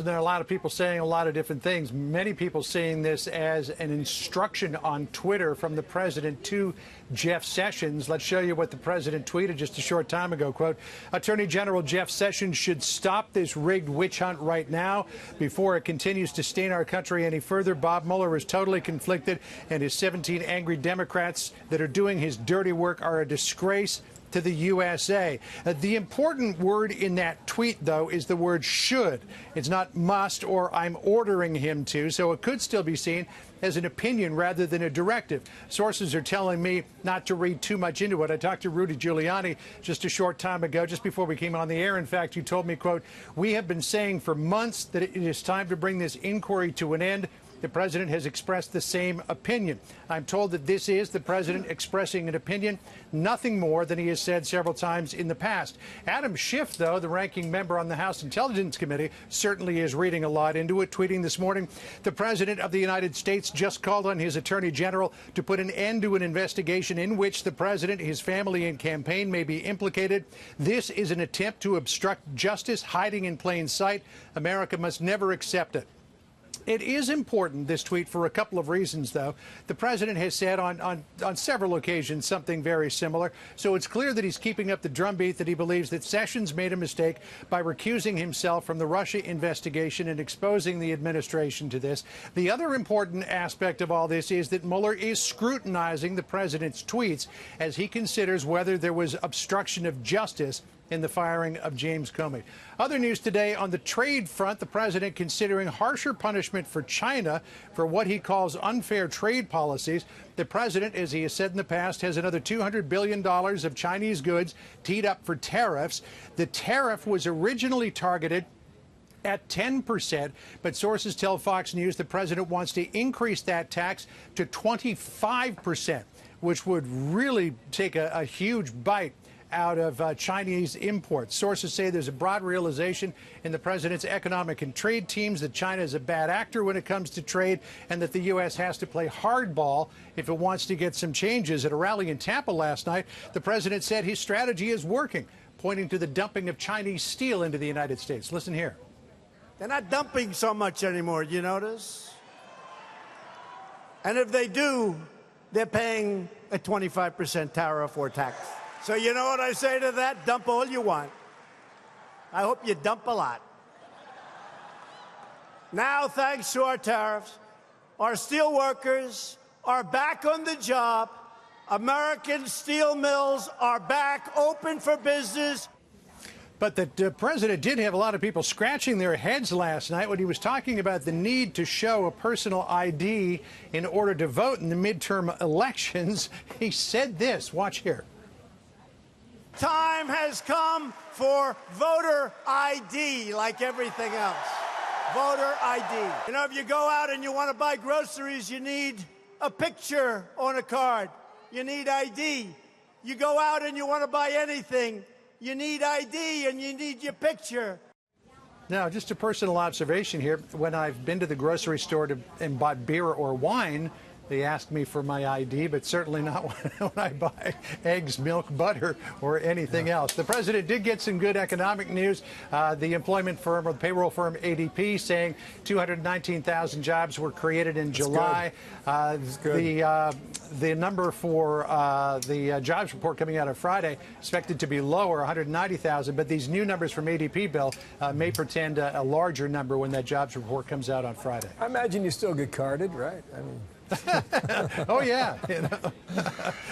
There are a lot of people saying a lot of different things. Many people seeing this as an instruction on Twitter from the president to Jeff Sessions. Let's show you what the president tweeted just a short time ago. Quote, Attorney General Jeff Sessions should stop this rigged witch hunt right now before it continues to stain our country any further. Bob Mueller is totally conflicted, and his 17 angry Democrats that are doing his dirty work are a disgrace to the USA. The important word in that tweet, though, is the word should. It's not must or I'm ordering him to, so it could still be seen as an opinion rather than a directive. Sources are telling me not to read too much into it. I talked to Rudy Giuliani just a short time ago, just before we came on the air. In fact, he told me, quote, we have been saying for months that it is time to bring this inquiry to an end. The president has expressed the same opinion. I'm told that this is the president expressing an opinion, nothing more than he has said several times in the past. Adam Schiff, though, the ranking member on the House Intelligence Committee, certainly is reading a lot into it, tweeting this morning, the president of the United States just called on his attorney general to put an end to an investigation in which the president, his family, and campaign may be implicated. This is an attempt to obstruct justice, hiding in plain sight. America must never accept it. It is important, this tweet, for a couple of reasons, though. The president has said on several occasions something very similar, so it's clear that he's keeping up the drumbeat that he believes that Sessions made a mistake by recusing himself from the Russia investigation and exposing the administration to this. The other important aspect of all this is that Mueller is scrutinizing the president's tweets as he considers whether there was obstruction of justice in the firing of James Comey. Other news today on the trade front, the president considering harsher punishment for China for what he calls unfair trade policies. The president, as he has said in the past, has another $200 billion of Chinese goods teed up for tariffs. The tariff was originally targeted at 10%, but sources tell Fox News the president wants to increase that tax to 25%, which would really take a huge bite out of Chinese imports. Sources say there's a broad realization in the president's economic and trade teams that China is a bad actor when it comes to trade and that the U.S. has to play hardball if it wants to get some changes. At a rally in Tampa last night, the president said his strategy is working, pointing to the dumping of Chinese steel into the United States. Listen here. They're not dumping so much anymore, you notice? And if they do, they're paying a 25% tariff or tax. So you know what I say to that? Dump all you want. I hope you dump a lot. Now, thanks to our tariffs, our steel workers are back on the job. American steel mills are back open for business. But the president did have a lot of people scratching their heads last night when he was talking about the need to show a personal ID in order to vote in the midterm elections. He said this. Watch here. Time has come for voter ID, like everything else. Voter ID. You know, if you go out and you want to buy groceries, you need a picture on a card. You need ID. You go out and you want to buy anything, you need ID and you need your picture. Now, just a personal observation here. When I've been to the grocery store and bought beer or wine, they ask me for my ID, but certainly not when I buy eggs, milk, butter, or anything else. The president did get some good economic news. The employment firm or the payroll firm ADP saying 219,000 jobs were created in July. The number for the jobs report coming out on Friday expected to be lower, 190,000. But these new numbers from ADP, Bill, may portend a larger number when that jobs report comes out on Friday. I imagine you still get carded, right? I mean. Oh, yeah. You know.